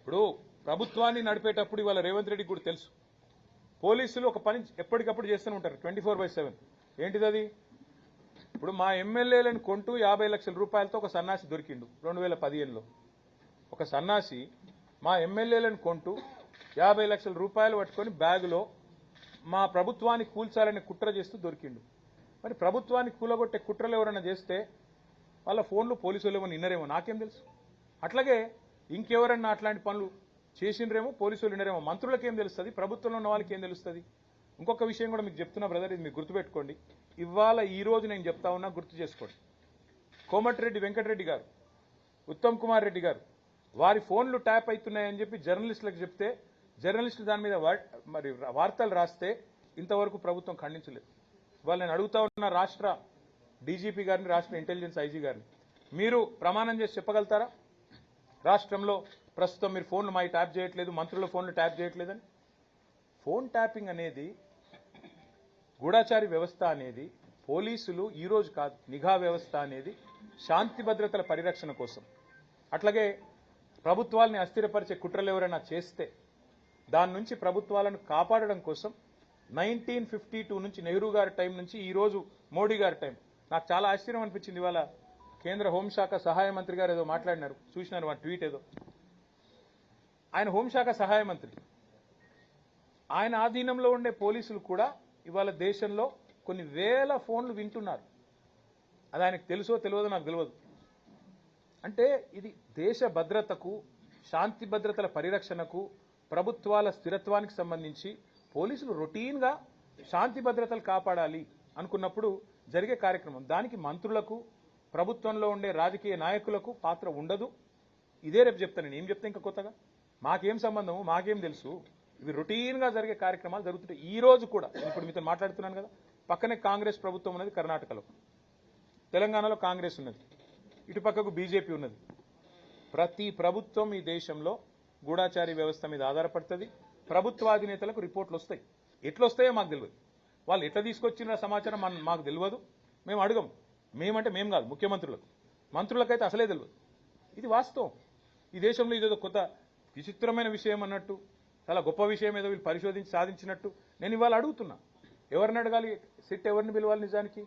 ఇప్పుడు ప్రభుత్వాన్ని నడిపేటప్పుడు ఇవాళ రేవంత్ రెడ్డి కూడా తెలుసు పోలీసులు ఒక పని ఎప్పటికప్పుడు చేస్తూనే ఉంటారు 24/7. ఏంటిది అది? ఇప్పుడు మా ఎమ్మెల్యేలను కొంటూ 50 లక్షల రూపాయలతో ఒక సన్నాసి దొరికిండు 2015లో. ఒక సన్నాసి మా ఎమ్మెల్యేలను కొంటూ 50 లక్షల రూపాయలు పట్టుకొని బ్యాగులో మా ప్రభుత్వాన్ని కూల్చాలని కుట్ర చేస్తూ దొరికిండు. మరి ప్రభుత్వాన్ని కూలగొట్టే కుట్రలు ఎవరైనా చేస్తే వాళ్ళ ఫోన్లు పోలీసులు ఏమో నిన్నరేమో నాకేం తెలుసు. అట్లాగే ఇంకెవరన్నా అట్లాంటి పనులు చేసిండ్రేమో పోలీసులు వినరేమో, మంత్రులకు ఏం తెలుస్తుంది, ప్రభుత్వంలో ఉన్న వాళ్ళకి ఏం తెలుస్తుంది. ఇంకొక విషయం కూడా మీకు చెప్తున్నా బ్రదర్, ఇది మీకు గుర్తుపెట్టుకోండి. ఇవాళ ఈ రోజు నేను చెప్తా ఉన్నా, గుర్తు చేసుకోండి. కోమటిరెడ్డి వెంకటరెడ్డి గారు, ఉత్తమ్ కుమార్ రెడ్డి గారు వారి ఫోన్లు ట్యాప్ అవుతున్నాయని చెప్పి జర్నలిస్టులకు చెప్తే జర్నలిస్టులు దాని మీద మరి వార్తలు రాస్తే ఇంతవరకు ప్రభుత్వం ఖండించలేదు. ఇవాళ నేను అడుగుతా ఉన్న రాష్ట్ర డీజీపీ గారిని, రాష్ట్ర ఇంటెలిజెన్స్ ఐజీ గారిని, మీరు ప్రమాణం చేసి చెప్పగలుగుతారా రాష్ట్రంలో ప్రస్తుతం మీరు ఫోన్లు మావి ట్యాప్ చేయట్లేదు, మంత్రుల ఫోన్లు ట్యాప్ చేయట్లేదని? ఫోన్ ట్యాపింగ్ అనేది, గూఢాచారి వ్యవస్థ అనేది పోలీసులు ఈ రోజు కాదు, నిఘా వ్యవస్థ అనేది శాంతి భద్రతల పరిరక్షణ కోసం, అట్లాగే ప్రభుత్వాల్ని అస్థిరపరిచే కుట్రలు ఎవరైనా చేస్తే దాని నుంచి ప్రభుత్వాలను కాపాడడం కోసం 1952 నుంచి నెహ్రూ గారి టైం నుంచి ఈ రోజు మోడీ గారి టైం. నాకు చాలా ఆశ్చర్యం అనిపించింది. ఇవాళ కేంద్ర హోంశాఖ సహాయ మంత్రి గారు ఏదో మాట్లాడినారు, చూసినారు మా ట్వీట్ ఏదో. ఆయన హోంశాఖ సహాయ మంత్రి, ఆయన ఆధీనంలో ఉండే పోలీసులు కూడా ఇవాళ దేశంలో కొన్ని వేల ఫోన్లు వింటున్నారు. అది ఆయనకు తెలుసో తెలియదో నాకు తెలియదు. అంటే ఇది దేశ భద్రతకు, శాంతి భద్రతల పరిరక్షణకు, ప్రభుత్వాల స్థిరత్వానికి సంబంధించి పోలీసులు రొటీన్గా శాంతి భద్రతలు కాపాడాలి అనుకున్నప్పుడు జరిగే కార్యక్రమం. దానికి మంత్రులకు, ప్రభుత్వంలో ఉండే రాజకీయ నాయకులకు పాత్ర ఉండదు. ఇదే రేపు చెప్తాను నేను. ఏం చెప్తా ఇంకా కొత్తగా? మాకేం సంబంధము, మాకేం తెలుసు? ఇవి రొటీన్గా జరిగే కార్యక్రమాలు జరుగుతుంటాయి. ఈ రోజు కూడా ఇప్పుడు మీతో మాట్లాడుతున్నాను కదా, పక్కనే కాంగ్రెస్ ప్రభుత్వం ఉన్నది కర్ణాటకలో, తెలంగాణలో కాంగ్రెస్ ఉన్నది, ఇటు పక్కకు బీజేపీ ఉన్నది. ప్రతి ప్రభుత్వం ఈ దేశంలో గూఢాచారి వ్యవస్థ మీద ఆధారపడుతుంది. ప్రభుత్వాధినేతలకు రిపోర్ట్లు వస్తాయి. ఎట్లా వస్తాయో మాకు తెలియదు. వాళ్ళు ఎట్లా తీసుకొచ్చిన సమాచారం మాకు తెలియదు. మేము అడగం. మేమంటే మేము కాదు, ముఖ్యమంత్రులకు, మంత్రులకైతే అసలే తెలియదు. ఇది వాస్తవం. ఈ దేశంలో ఇదేదో కొత్త విచిత్రమైన విషయం అన్నట్టు, చాలా గొప్ప విషయం ఏదో వీళ్ళు పరిశోధించి సాధించినట్టు నేను ఇవాళ అడుగుతున్నా. ఎవరిని అడగాలి? సిట్ ఎవరిని పిలవాలి? నిజానికి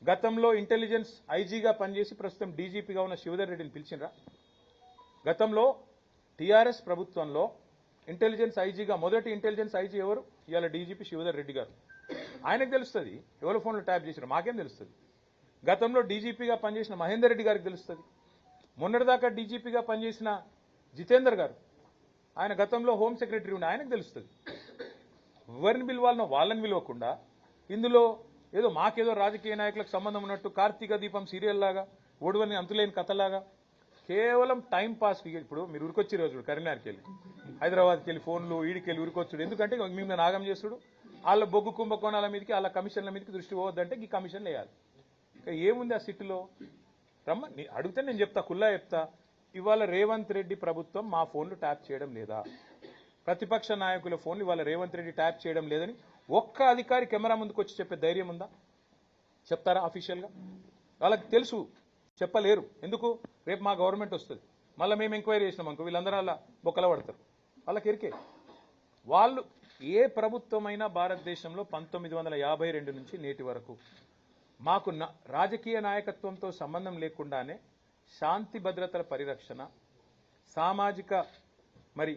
గతంలో ఇంటెలిజెన్స్ ఐజీగా పనిచేసి ప్రస్తుతం డీజీపీగా ఉన్న శివధర్ రెడ్డిని పిలిచినరా? గతంలో టీఆర్ఎస్ ప్రభుత్వంలో ఇంటెలిజెన్స్ ఐజీగా మొదటి ఇంటెలిజెన్స్ ఐజీ ఎవరు? ఇవాళ డీజీపీ శివధర్ రెడ్డి గారు. ఆయనకు తెలుస్తుంది ఎవరి ఫోన్లు ట్యాప్ చేసినా, మాకేం తెలుస్తుంది? గతంలో డీజీపీగా పనిచేసిన మహేందర్ రెడ్డి గారికి తెలుస్తుంది. మొన్నటిదాకా డీజీపీగా పనిచేసిన జితేందర్ గారు, ఆయన గతంలో హోమ్ సెక్రటరీ ఉండి, ఆయనకు తెలుస్తుంది. ఎవరిని పిలవాలనో వాళ్ళని పిలవకుండా ఇందులో ఏదో మాకేదో రాజకీయ నాయకులకు సంబంధం ఉన్నట్టు కార్తీక దీపం సీరియల్ లాగా, ఓడువని అంతులేని కథలాగా కేవలం టైం పాస్. ఇప్పుడు మీరు ఉరికొచ్చి రోజు కరీంనగర్కి వెళ్ళి, హైదరాబాద్కి వెళ్ళి ఫోన్లు ఈడికెళ్ళి ఉరికొచ్చుడు. ఎందుకంటే మేము నాగం చేసుడు, వాళ్ళ బొగ్గు కుంభకోణాల మీదకి, వాళ్ళ కమిషన్ల మీదకి దృష్టి పోవద్దంటే ఈ కమిషన్లు వేయాలి. ఏముంది ఆ సిట్టులో? అడిగితే నేను చెప్తా, కుల్లా చెప్తా. ఇవాళ రేవంత్ రెడ్డి ప్రభుత్వం మా ఫోన్లు ట్యాప్ చేయడం లేదా? ప్రతిపక్ష నాయకుల ఫోన్లు ఇవాళ రేవంత్ రెడ్డి ట్యాప్ చేయడం లేదని ఒక్క అధికారి కెమెరా ముందుకు వచ్చి చెప్పే ధైర్యం ఉందా? చెప్తారా అఫీషియల్గా? వాళ్ళకి తెలుసు, చెప్పలేరు. ఎందుకు? రేపు మా గవర్నమెంట్ వస్తుంది, మళ్ళీ మేము ఎంక్వైరీ చేసినాం అనుకో, వీళ్ళందరూ అలా బొక్కల పడతారు. వాళ్ళకి ఎరికే. వాళ్ళు ఏ ప్రభుత్వమైనా భారతదేశంలో 1952 నుంచి నేటి వరకు మాకు రాజకీయ నాయకత్వంతో సంబంధం లేకుండానే శాంతి భద్రతల పరిరక్షణ, సామాజిక మరి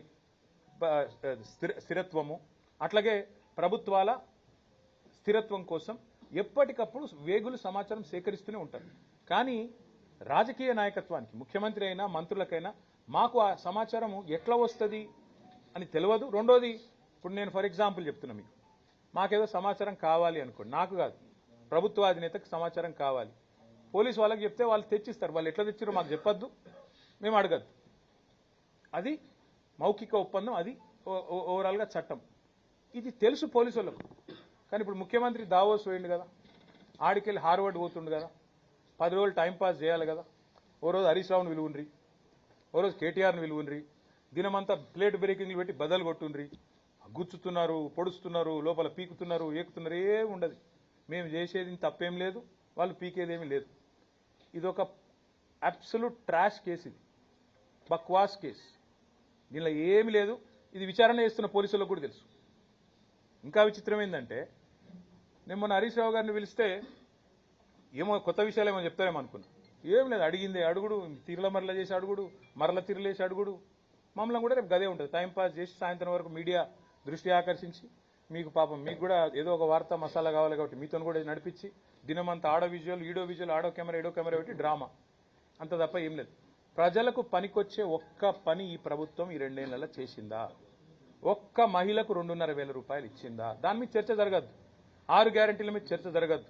స్థిరత్వము, అట్లాగే ప్రభుత్వాల స్థిరత్వం కోసం ఎప్పటికప్పుడు వేగులు సమాచారం సేకరిస్తూనే ఉంటారు. కానీ రాజకీయ నాయకత్వానికి, ముఖ్యమంత్రి అయినా మంత్రులకైనా మాకు ఆ సమాచారం ఎట్లా వస్తుంది అని తెలియదు. రెండోది, ఇప్పుడు నేను ఫర్ ఎగ్జాంపుల్ చెప్తున్నా మీకు, మాకేదో సమాచారం కావాలి అనుకోండి, నాకు కాదు ప్రభుత్వాధినేతకు సమాచారం కావాలి, పోలీసు వాళ్ళకి చెప్తే వాళ్ళు తెచ్చిస్తారు. వాళ్ళు ఎట్లా తెచ్చారో మాకు చెప్పొద్దు, మేము అడగద్దు. అది మౌఖిక ఒప్పందం, అది ఓవరాల్గా చట్టం. ఇది తెలుసు పోలీసు వాళ్ళకు. కానీ ఇప్పుడు ముఖ్యమంత్రి దావోస్ పోయిండు కదా, ఆడికెళ్ళి హార్వర్డ్ పోతుండు కదా, 10 రోజులు టైంపాస్ చేయాలి కదా. ఓ రోజు హరీష్ రావుని విలువుండ్రి, ఓ రోజు కేటీఆర్ని విలువుండ్రి, దినమంతా ప్లేట్ బ్రేకింగ్లు పెట్టి బదలు కొట్టుండ్రి, గుచ్చుతున్నారు, పొడుస్తున్నారు, లోపల పీకుతున్నారు, ఏకుతున్నారు, ఏ ఉండదు. మేము చేసేది తప్పేం లేదు, వాళ్ళు పీకేదేమీ లేదు. ఇదొక అబ్సల్యూట్ ట్రాష్ కేసు, ఇది బక్వాస్ కేసు. దీనిలో ఏమీ లేదు. ఇది విచారణ చేస్తున్న పోలీసులకు కూడా తెలుసు. ఇంకా విచిత్రం ఏంటంటే నేను మొన్న హరీష్ రావు గారిని పిలిస్తే ఏమో కొత్త విషయాలు ఏమో చెప్తారేమో అనుకున్నా. ఏం లేదు, అడిగిందే అడుగుడు, తిరల మరల చేసి అడుగుడు, మరల తిరలేసి అడుగుడు. మమ్మల్ని కూడా రేపు గదే ఉంటుంది. టైంపాస్ చేసి సాయంత్రం వరకు మీడియా దృష్టి ఆకర్షించి మీకు పాపం మీకు కూడా ఏదో ఒక వార్త మసాలా కావాలి కాబట్టి మీతో కూడా నడిపించి దినమంతా ఆడో విజువల్ ఈడో విజువల్ ఆడో కెమెరా ఏడో కెమెరా పెట్టి డ్రామా అంత తప్ప ఏం లేదు. ప్రజలకు పనికొచ్చే ఒక్క పని ఈ ప్రభుత్వం ఈ 2 ఏళ్లలో చేసిందా? ఒక్క మహిళకు 2,500 రూపాయలు ఇచ్చిందా? దాని మీద చర్చ జరగద్దు. 6 గ్యారెంటీల మీద చర్చ జరగద్దు.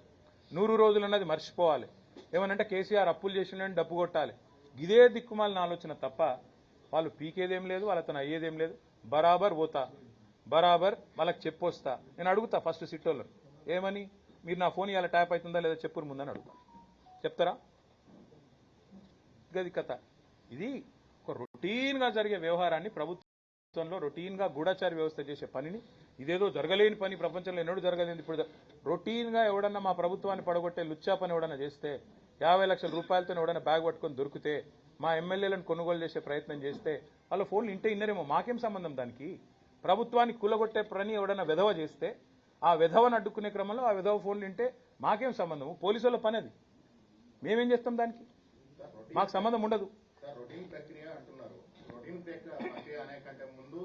100 రోజులు అన్నది మర్చిపోవాలి. ఏమనంటే కేసీఆర్ అప్పులు చేసిండని డప్పు కొట్టాలి. ఇదే దిక్కుమాలిన ఆలోచన తప్ప వాళ్ళు పీకేదేం లేదు, వాళ్ళతో అయ్యేదేం లేదు. బరాబర్ పోతా, బరాబర్ వాళ్ళకి చెప్పొస్తా. నేను అడుగుతా ఫస్ట్ సిట్టోళ్ళు ఏమని, మీరు నా ఫోన్ ఇలా ట్యాప్ అవుతుందా లేదా చెప్పురు ముందని అడుగుతా. చెప్తారా? గది కథ. ఇది ఒక రొటీన్గా జరిగే వ్యవహారాన్ని ప్రభుత్వంలో రొటీన్గా గూఢచారి వ్యవస్థ చేసే పనిని, ఇదేదో జరగలేని పని ప్రపంచంలో ఎన్నడూ జరగలేదు. ఇప్పుడు రొటీన్గా ఎవడన్నా మా ప్రభుత్వాన్ని పడగొట్టే లుచ్చా పని ఎవడన్నా చేస్తే, 50 లక్షల రూపాయలతో ఎవడన్నా బ్యాగ్ పట్టుకొని దొరికితే, మా ఎమ్మెల్యేలను కొనుగోలు చేసే ప్రయత్నం చేస్తే వాళ్ళ ఫోన్లు ఇంటే ఇన్నరేమో, మాకేం సంబంధం దానికి? ప్రభుత్వాన్ని కూలగొట్టే పని ఎవడన్నా వెధవ చేస్తే ఆ వెధవను అడ్డుకునే క్రమంలో ఆ వెధవ ఫోన్లు ఇంటే మాకేం సంబంధం? పోలీసుల పని అది. మేమేం చేస్తాం దానికి? మాకు సంబంధం ఉండదు. రొటీన్ ప్రక్రియ అంటున్నారు. రొటీన్ ప్రక్రియ అనే కంటే ముందు